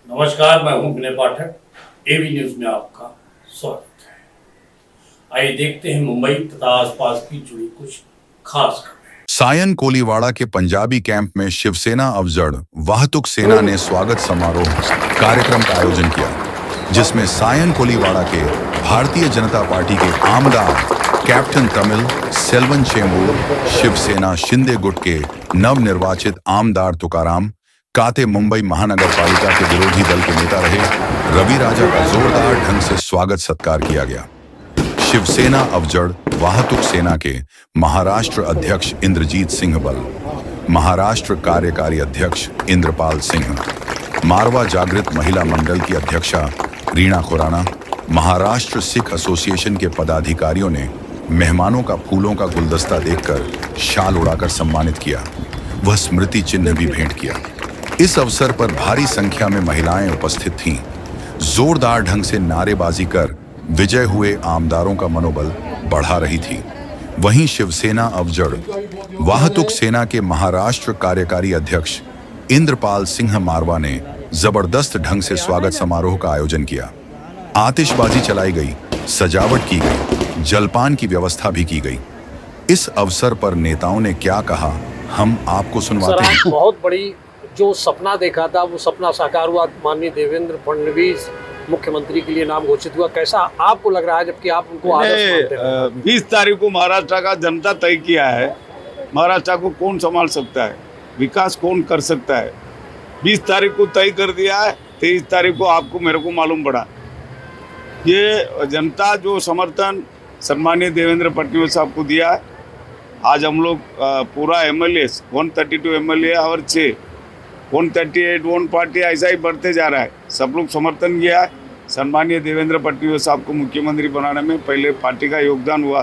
नमस्कार, मैं हूं विनय पाठक। एबी न्यूज में आपका स्वागत है। आइए देखते हैं मुंबई तथा आसपास की जुड़ी कुछ खास खबरें। सायन कोलीवाड़ा के पंजाबी कैंप में शिवसेना अफजड़ वाहतुक सेना ने स्वागत समारोह कार्यक्रम का आयोजन किया, जिसमें सायन कोलीवाड़ा के भारतीय जनता पार्टी के आमदार कैप्टन तमिल सेल्वन चेंबूर, शिवसेना शिंदे गुट के नवनिर्वाचित आमदार तुकाराम काते, मुंबई महानगर पालिका के विरोधी दल के नेता रहे रवि राजा का जोरदार ढंग से स्वागत सत्कार किया गया। शिवसेना अफजड़ वाहतुक सेना के महाराष्ट्र अध्यक्ष इंद्रजीत सिंह बल, महाराष्ट्र कार्यकारी अध्यक्ष इंद्रपाल सिंह, मारवा जागृत महिला मंडल की अध्यक्षा रीना खुराना, महाराष्ट्र सिख एसोसिएशन के पदाधिकारियों ने मेहमानों का फूलों का गुलदस्ता देकर शाल उड़ाकर सम्मानित किया। वह स्मृति चिन्ह भी भेंट किया। इस अवसर पर भारी संख्या में महिलाएं उपस्थित थीं। जोरदार ढंग से नारेबाजी कर विजय हुए आमदारों का मनोबल बढ़ा रही थी। वहीं शिवसेना अफजड़ वाहतुक सेना के महाराष्ट्र कार्यकारी अध्यक्ष इंद्रपाल सिंह मारवा ने जबरदस्त ढंग से स्वागत समारोह का आयोजन किया। आतिशबाजी चलाई गई, सजावट की गई, जलपान की व्यवस्था भी की गई। इस अवसर पर नेताओं ने क्या कहा, हम आपको सुनवाते हैं। बहुत बड़ी जो सपना देखा था वो सपना साकार हुआ। माननीय देवेंद्र फडणवीस मुख्यमंत्री के लिए नाम घोषित हुआ। कैसा आपको लग रहा है, जबकि आप उनको आदर्श मानते हैं? 20 तारीख को महाराष्ट्र का जनता तय किया है। महाराष्ट्र को कौन संभाल सकता है, विकास कौन कर सकता है। 20 तारीख को तय कर दिया है। 23 तारीख को आपको मेरे को मालूम पड़ा। ये जनता जो समर्थन सम्मानीय देवेंद्र फडणवीस साहब को दिया है, आज हम लोग पूरा MLA 132 MLA और 6 138 वन पार्टी ऐसा ही बढ़ते जा रहा है। सब लोग समर्थन किया है। सम्मानीय देवेंद्र फडणवीस साहब को मुख्यमंत्री बनाने में पहले पार्टी का योगदान हुआ,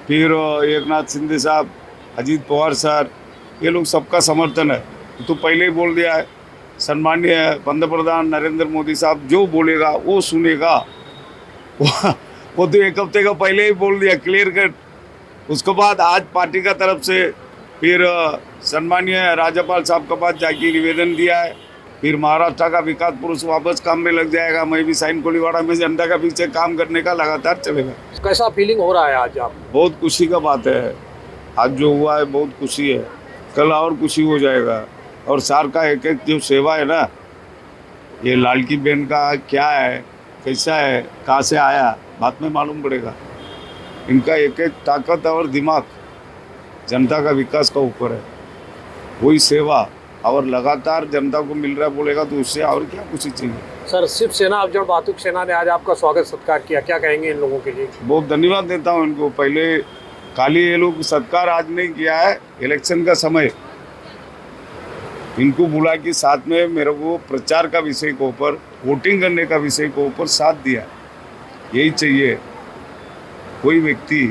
फिर एकनाथ शिंदे साहब, अजीत पवार सर, ये लोग सबका समर्थन है। तो पहले ही बोल दिया है, सम्मानीय पंतप्रधान नरेंद्र मोदी साहब जो बोलेगा वो सुनेगा। वो तो एक हफ्ते का पहले ही बोल दिया, क्लियर कट। उसके बाद आज पार्टी का तरफ से फिर सम्मानीय राज्यपाल साहब के पास जाके निवेदन दिया है। फिर महाराष्ट्र का विकास पुरुष वापस काम में लग जाएगा। मैं भी साइन कोलीवाड़ा में जनता का पीछे काम करने का लगातार चलेगा। कैसा फीलिंग हो रहा है आज आप? बहुत खुशी का बात है। आज जो हुआ है बहुत खुशी है, कल और खुशी हो जाएगा। और सार का एक एक जो सेवा है ना, ये लाड़की बहन का क्या है, कैसा है, कहाँ से आया, बाद में मालूम पड़ेगा। इनका एक एक ताकत और दिमाग जनता का विकास का ऊपर है। वही सेवा और लगातार जनता को मिल रहा है बोलेगा तो उससे और क्या कुछ चाहिए। सर, शिवसेना अफजड़ वाहतुक सेना ने आज आपका स्वागत सत्कार किया, क्या कहेंगे इन लोगों के लिए? बहुत धन्यवाद देता हूँ इनको। पहले खाली ये लोग सत्कार आज नहीं किया है, इलेक्शन का समय इनको बुला के साथ में मेरे को प्रचार का विषय के ऊपर, वोटिंग करने का विषय के ऊपर साथ दिया। यही चाहिए। कोई व्यक्ति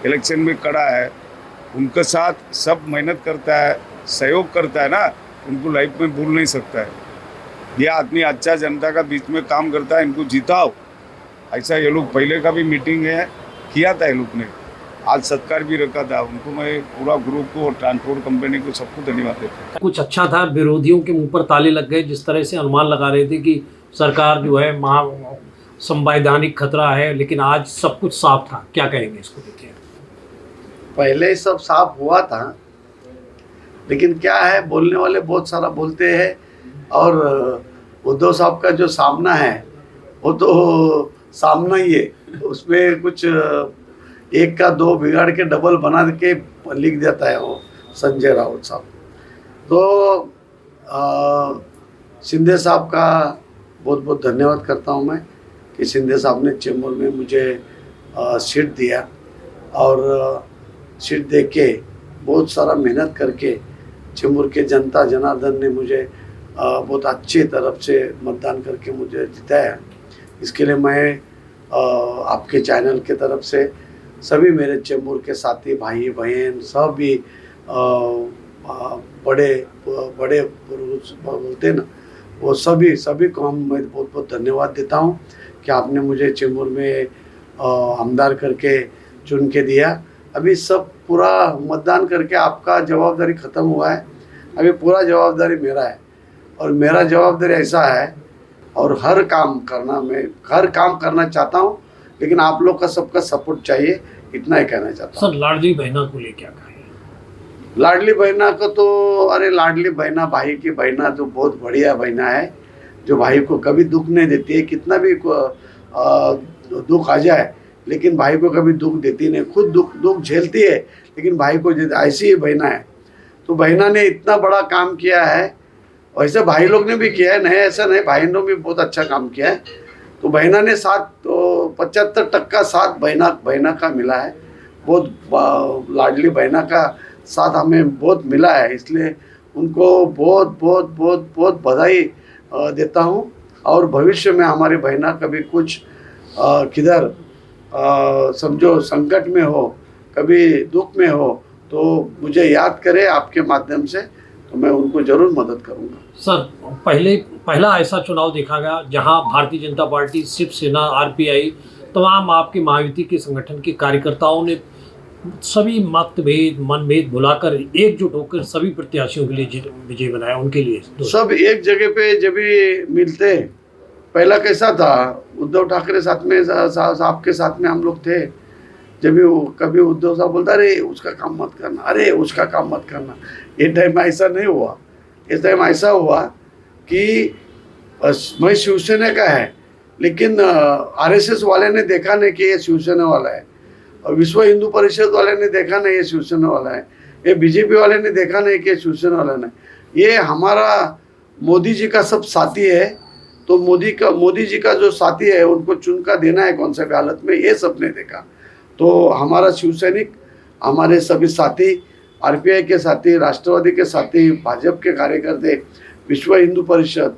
इलेक्शन में खड़ा है, उनके साथ सब मेहनत करता है, सहयोग करता है ना, उनको लाइफ में भूल नहीं सकता है। ये आदमी अच्छा जनता का बीच में काम करता है, इनको जिताओ। ऐसा ये लोग पहले का भी मीटिंग है किया था, ये लोग ने आज सत्कार भी रखा था। उनको मैं पूरा ग्रुप को और ट्रांसपोर्ट कंपनी को सबको धन्यवाद देता हूँ। कुछ अच्छा था, विरोधियों के मुंह पर ताले लग गए, जिस तरह से अनुमान लगा रहे थे कि सरकार जो है संवैधानिक खतरा है, लेकिन आज सब कुछ साफ था। क्या कहेंगे इसको देखिए? पहले सब साफ हुआ था, लेकिन क्या है, बोलने वाले बहुत सारा बोलते हैं। और उद्धव साहब का जो सामना है वो तो सामना ही है, उसमें कुछ एक का दो बिगाड़ के डबल बना के लिख देता है वो संजय राउत साहब। तो शिंदे साहब का बहुत बहुत धन्यवाद करता हूँ मैं कि शिंदे साहब ने चेंबूर में मुझे सीट दिया। और सीट दे के बहुत सारा मेहनत करके चेंबूर के जनता जनार्दन ने मुझे बहुत अच्छी तरफ से मतदान करके मुझे जिताया। इसके लिए मैं आपके चैनल के तरफ से सभी मेरे चेंबूर के साथी भाई बहन सब भी बड़े बड़े पुरुष बोलते ना, वो सभी को मैं बहुत बहुत धन्यवाद देता हूँ कि आपने मुझे चेंबूर में आमदार करके चुन के दिया। अभी सब पूरा मतदान करके आपका जवाबदारी ख़त्म हुआ है, अभी पूरा जवाबदारी मेरा है। और मेरा जवाबदारी ऐसा है और हर काम करना चाहता हूँ, लेकिन आप लोग का सबका सपोर्ट चाहिए, इतना ही कहना चाहता हूँ। सर लाडली बहना को लेकर क्या कहें? लाडली बहना को तो, अरे लाडली बहना, भाई की बहना तो बहुत बढ़िया बहना है, जो भाई को कभी दुख नहीं देती है। कितना भी दुख आ जाए लेकिन भाई को कभी दुख देती नहीं, खुद दुख झेलती है, लेकिन भाई को ऐसी ही बहना है। तो बहना ने इतना बड़ा काम किया है, वैसे भाई लोग ने भी किया है, नहीं ऐसा नहीं, भाई ने भी बहुत अच्छा काम किया है। तो बहना ने 75% साथ बहना का मिला है। बहुत लाडली बहना का साथ हमें बहुत मिला है, इसलिए उनको बहुत बहुत बहुत बहुत बधाई देता हूँ। और भविष्य में हमारी बहना कभी कुछ किधर समझो संकट में हो, कभी दुख में हो, तो मुझे याद करे आपके माध्यम से, तो मैं उनको जरूर मदद करूँगा। सर पहला ऐसा चुनाव देखा गया जहां भारतीय जनता पार्टी, शिवसेना, आरपीआई, तमाम आपके महायुति के संगठन के कार्यकर्ताओं ने सभी मनभेद भुलाकर एकजुट होकर सभी प्रत्याशियों के लिए विजय बनाया। उनके लिए सब एक जगह पे जब भी मिलते, पहला कैसा था, उद्धव ठाकरे साथ में साहब के साथ में हम लोग थे, जब भी कभी उद्धव साहब बोलता अरे उसका काम मत करना, अरे उसका काम मत करना। ये टाइम ऐसा नहीं हुआ, इस टाइम ऐसा हुआ कि मैं शिवसेना का है, लेकिन आरएसएस वाले ने देखा नहीं कि ये शिवसेना वाला है, और विश्व हिंदू परिषद वाले ने देखा नहीं ये शिवसेना वाला है, ये बीजेपी वाले ने देखा नहीं कि ये शिवसेना वाला नहीं। ये हमारा मोदी जी का सब साथी है, तो मोदी जी का जो साथी है उनको चुनकर देना है कौन सा भी हालत में, ये सब ने देखा। तो हमारा शिवसैनिक, हमारे सभी साथी, आरपीआई के साथी, राष्ट्रवादी के साथी, भाजपा के कार्यकर्ते, विश्व हिंदू परिषद,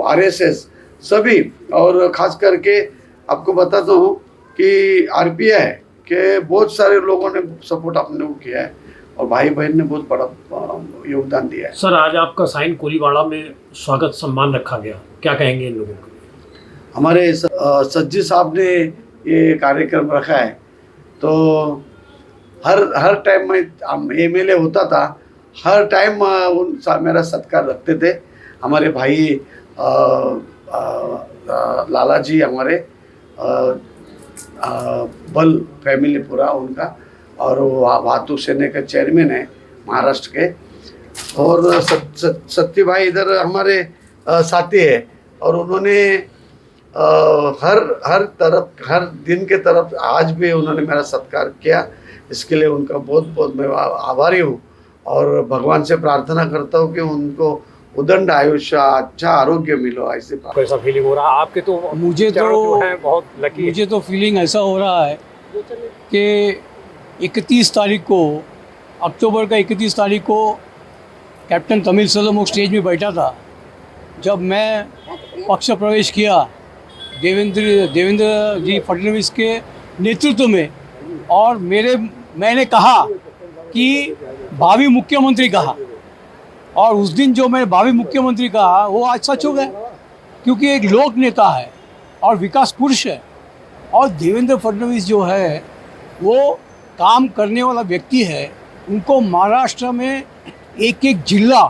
आरएसएस सभी, और खास करके आपको बताता हूँ कि आरपीआई के बहुत सारे लोगों ने सपोर्ट अपने को किया है, और भाई बहन ने बहुत बड़ा योगदान दिया है। सर आज आपका साइन कोलीवाड़ा में स्वागत सम्मान रखा गया, क्या कहेंगे इन लोगों को? हमारे सज्जी साहब ने ये कार्यक्रम रखा है, तो हर टाइम में एमएलए होता था, हर टाइम मेरा सत्कार रखते थे। हमारे भाई लाला जी, हमारे बल फैमिली पूरा उनका, और वो वाहतुक सेना के चेयरमैन है महाराष्ट्र के, और सत्य भाई इधर हमारे साथी है, और उन्होंने हर दिन के तरफ आज भी उन्होंने मेरा सत्कार किया। इसके लिए उनका बहुत बहुत मैं आभारी हूँ, और भगवान से प्रार्थना करता हूँ कि उनको उदंड आयुष्य, अच्छा आरोग्य मिलो। ऐसे कैसा फीलिंग हो रहा है आपके? तो मुझे तो है बहुत लकी, मुझे तो फीलिंग ऐसा हो रहा है कि 31 तारीख को, अक्टूबर का 31 तारीख को कैप्टन तमिलसेल्वम स्टेज में बैठा था। जब मैं पक्ष प्रवेश किया देवेंद्र जी फडणवीस के नेतृत्व में, और मैंने कहा कि भावी मुख्यमंत्री कहा, और उस दिन जो मैंने भावी मुख्यमंत्री कहा वो आज सच हो गया, क्योंकि एक लोक नेता है और विकास पुरुष है। और देवेंद्र फडणवीस जो है वो काम करने वाला व्यक्ति है। उनको महाराष्ट्र में एक एक जिला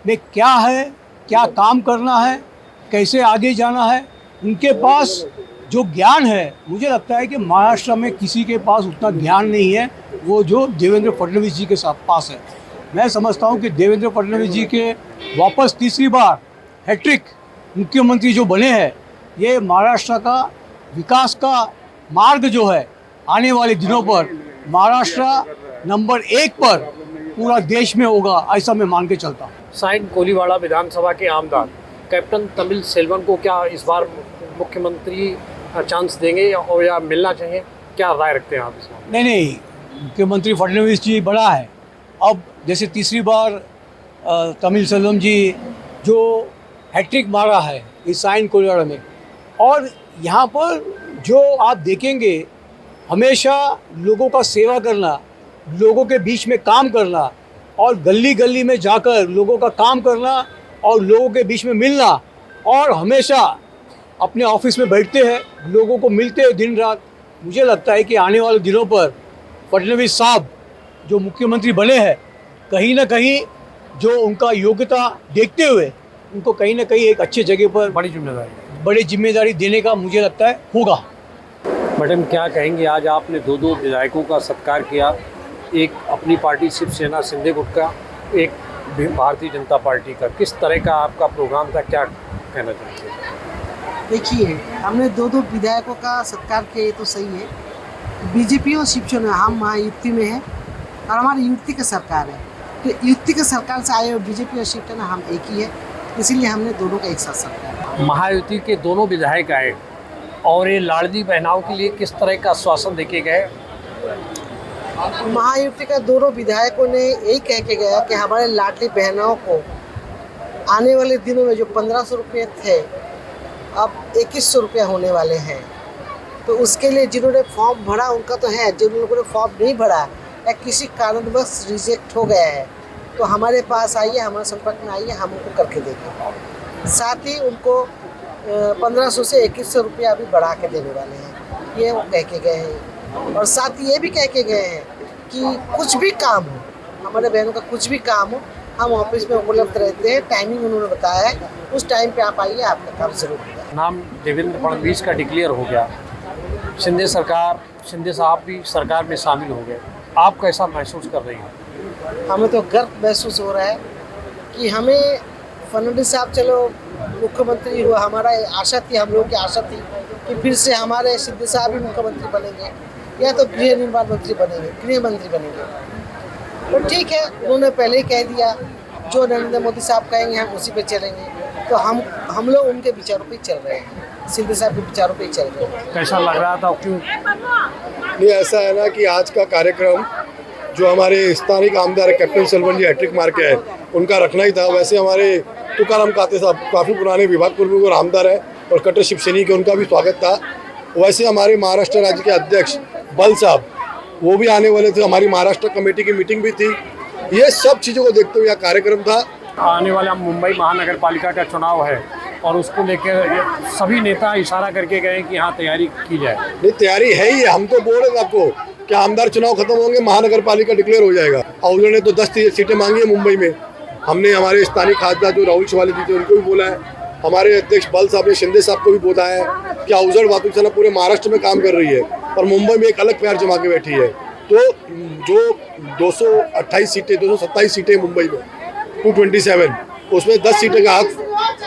में क्या है, क्या काम करना है, कैसे आगे जाना है, उनके पास जो ज्ञान है, मुझे लगता है कि महाराष्ट्र में किसी के पास उतना ज्ञान नहीं है वो जो देवेंद्र फडणवीस जी के पास है। मैं समझता हूं कि देवेंद्र फडणवीस जी के वापस तीसरी बार हैट्रिक मुख्यमंत्री जो बने हैं, ये महाराष्ट्र का विकास का मार्ग जो है आने वाले दिनों पर महाराष्ट्र नंबर 1 पर पूरा देश में होगा, ऐसा मैं मान के चलता हूँ। साइन कोलीवाड़ा विधानसभा के आमदार कैप्टन तमिलसेल्वम को क्या इस बार मुख्यमंत्री चांस देंगे और या मिलना चाहिए, क्या राय रखते हैं आप इस बार? नहीं, मुख्यमंत्री फडणवीस जी बड़ा है। अब जैसे तीसरी बार तमिलसेल्वम जी जो हैट्रिक मारा है इस साइन कोलीवाड़ा में, और यहाँ पर जो आप देखेंगे हमेशा लोगों का सेवा करना, लोगों के बीच में काम करना, और गली गली में जाकर लोगों का काम करना और लोगों के बीच में मिलना, और हमेशा अपने ऑफिस में बैठते हैं, लोगों को मिलते हैं दिन रात। मुझे लगता है कि आने वाले दिनों पर फडणवीस साहब जो मुख्यमंत्री बने हैं, कहीं ना कहीं जो उनका योग्यता देखते हुए उनको कहीं ना कहीं एक अच्छे जगह पर बड़ी जिम्मेदारी देने का मुझे लगता है होगा। मैडम, क्या कहेंगे, आज आपने दो विधायकों का सत्कार किया, एक अपनी पार्टी शिवसेना शिंदे गुट का, एक भारतीय जनता पार्टी का, किस तरह का आपका प्रोग्राम था, क्या कहना चाहते हैं? देखिए, हमने दो विधायकों का सत्कार किया, ये तो सही है। बीजेपी और शिवसेना हम महायुति में है और हमारी युति की सरकार है, तो युति की सरकार से आए और बीजेपी और शिवसेना हम एक ही है, इसीलिए हमने दोनों का एक साथ सत्कार। महायुति के दोनों विधायक आए और ये लाडली बहनाओं के लिए किस तरह का आश्वासन देके गए? महायुति का दोनों विधायकों ने यही कह के गया कि हमारे लाडली बहनों को आने वाले दिनों में जो 1500 रुपये थे अब 2100 रुपया होने वाले हैं। तो उसके लिए जिन्होंने फॉर्म भरा उनका तो है, जिन लोगों ने फॉर्म नहीं भरा या किसी कारणवश रिजेक्ट हो गया है तो हमारे पास आइए, हमारे संपर्क में आइए, हम उनको करके देंगे। साथ ही उनको 1500 से 2100 रुपया अभी बढ़ा के देने वाले हैं, ये वो कह के गए हैं। और साथ ही ये भी कह के गए हैं कि कुछ भी काम हो, हमारे बहनों का कुछ भी काम हो, हम ऑफिस में उपलब्ध रहते हैं। टाइमिंग उन्होंने बताया है, उस टाइम पे आप आइए, आपका काम जरूर होगा। नाम देवेंद्र फडणवीस का डिक्लेयर हो गया, शिंदे साहब भी सरकार में शामिल हो गए, आप कैसा महसूस कर रही हैं? हमें तो गर्व महसूस हो रहा है कि हमें फडणवीस साहब चलो मुख्यमंत्री हुआ, हमारा आशा थी, हम लोगों की आशा थी कि फिर से हमारे शिंदे साहब ही मुख्यमंत्री बनेंगे या तो गृह निर्माण मंत्री बनेंगे, गृह मंत्री बनेंगे। तो ठीक है, उन्होंने पहले ही कह दिया जो नरेंद्र मोदी साहब कहेंगे हम उसी पे चलेंगे, तो हम लोग उनके विचारों पे चल रहे हैं, शिंदे साहब के विचारों पे चल रहे हैं। कैसा लग रहा था, क्यों? नहीं, ऐसा है ना कि आज का कार्यक्रम जो हमारे स्थानिक आमदार है कैप्टन सेल्वन जी हैट्रिक मार के आए, उनका रखना ही था। वैसे हमारे तुकाराम काते साहब काफ़ी पुराने विभाग प्रमुख और आमदार है और कट्टर शिवसैनिक के, उनका भी स्वागत था। वैसे हमारे महाराष्ट्र राज्य के अध्यक्ष बल साहब वो भी आने वाले थे, हमारी महाराष्ट्र कमेटी की मीटिंग भी थी। ये सब चीज़ों को देखते हुए यह कार्यक्रम था। आने वाला मुंबई महानगर पालिका का चुनाव है और उसको लेकर सभी नेता इशारा करके गए कि हाँ तैयारी की जाए। नहीं, तैयारी है ही है। हम तो बोल रहे थे आपको कि आमदार चुनाव खत्म होंगे, महानगर पालिका डिक्लेयर हो जाएगा। और उन्होंने तो 10 सीटें मांगी है मुंबई में। हमने हमारे स्थानीय खासदार जो राहुल शिवाले जी थे उनको भी बोला है, हमारे अध्यक्ष बल साहब ने शिंदे साहब को भी बोला है कि अवजड़ वाहतुक सेना पूरे महाराष्ट्र में काम कर रही है और मुंबई में एक अलग प्यार जमा के बैठी है। तो जो 228 सीटें 227 सीटें मुंबई में 227, उसमें 10 सीटें का हक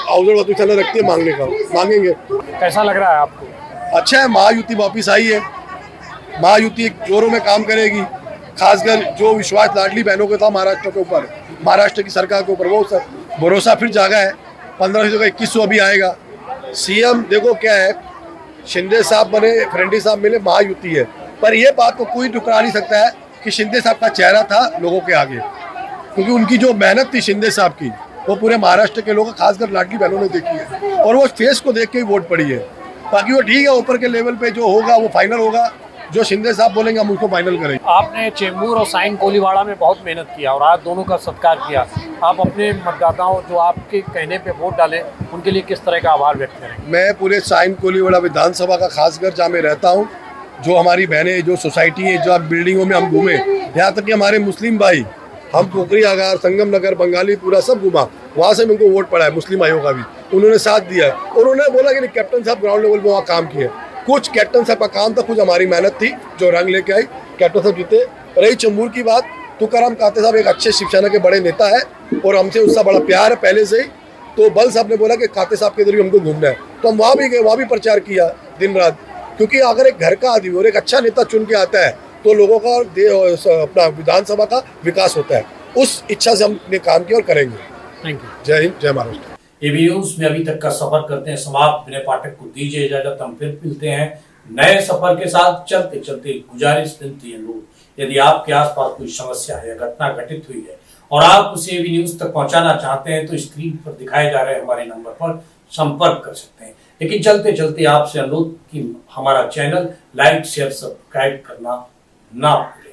अवजड़ वाहतुक सेना रखती है मांगने का, मांगेंगे। कैसा लग रहा है आपको? अच्छा है, महायुति वापिस आई है, महायुति जोरों में काम करेगी। खासकर जो विश्वास लाडली बहनों का था महाराष्ट्र के ऊपर, महाराष्ट्र की सरकार के ऊपर, वो सब भरोसा फिर जागा है। 1500 का 2100 अभी आएगा। सीएम देखो क्या है, शिंदे साहब बने, फडणवीस साहब मिले, महायुति है। पर यह बात को कोई टुकरा नहीं सकता है कि शिंदे साहब का चेहरा था लोगों के आगे, क्योंकि उनकी जो मेहनत थी शिंदे साहब की वो पूरे महाराष्ट्र के लोग खासकर लाडली बहनों ने देखी है और वो फेस को देख के ही वोट पड़ी है। बाकी वो ठीक है, ऊपर के लेवल पे जो होगा वो फाइनल होगा, जो शिंदे साहब बोलेंगे हम उसको फाइनल करेंगे। आपने चेंबूर और साइन कोलीवाड़ा में बहुत मेहनत किया और आज दोनों का सत्कार किया। आप अपने मतदाताओं जो आपके कहने पे वोट डाले उनके लिए किस तरह का आभार व्यक्त करेंगे? मैं पूरे साइन कोलीवाड़ा विधानसभा का खासकर जहाँ मैं रहता हूँ, जो हमारी बहनें, जो सोसाइटी है, जो बिल्डिंगों में हम घूमे, यहाँ तक कि हमारे मुस्लिम भाई, हम पोखरी आगार, संगम नगर, बंगाली पूरा सब घुमा, वहाँ से उनको वोट पड़ा है। मुस्लिम भाइयों का भी उन्होंने साथ दिया है। उन्होंने बोला कि कैप्टन साहब ग्राउंड लेवल पर वहाँ काम किए। कुछ कैप्टन साहब का काम था, कुछ हमारी मेहनत थी जो रंग लेके आई, कैप्टन साहब जीते। रही चेंबूर की बात, तुकाराम काते साहब एक अच्छे शिवसेना के बड़े नेता है और हमसे उसका बड़ा प्यार है पहले से ही। तो बल साहब ने बोला कि काते साहब के जरिए हमको घूमना है, तो हम वहाँ भी गए, वहाँ भी प्रचार किया दिन रात। क्योंकि अगर एक घर का आदमी और एक अच्छा नेता चुन के आता है तो लोगों का अपना विधानसभा का विकास होता है। उस इच्छा से हमने काम किया और करेंगे। Thank you. जय हिंद, जय महाराष्ट्र। एबी न्यूज में अभी तक का सफर करते हैं समाप्त। मेरे पाठक को दीजिए इजाजत, हम फिर मिलते हैं नए सफर के साथ। चलते चलते गुजारिश, विनती है लोग, यदि आपके आसपास कोई समस्या है या घटना घटित हुई है और आप उसे एबी न्यूज तक पहुंचाना चाहते हैं तो स्क्रीन पर दिखाए जा रहे हमारे नंबर पर संपर्क कर सकते हैं। लेकिन चलते चलते आपसे अनुरोध कि हमारा चैनल लाइक, शेयर, सब्सक्राइब करना ना भूलें।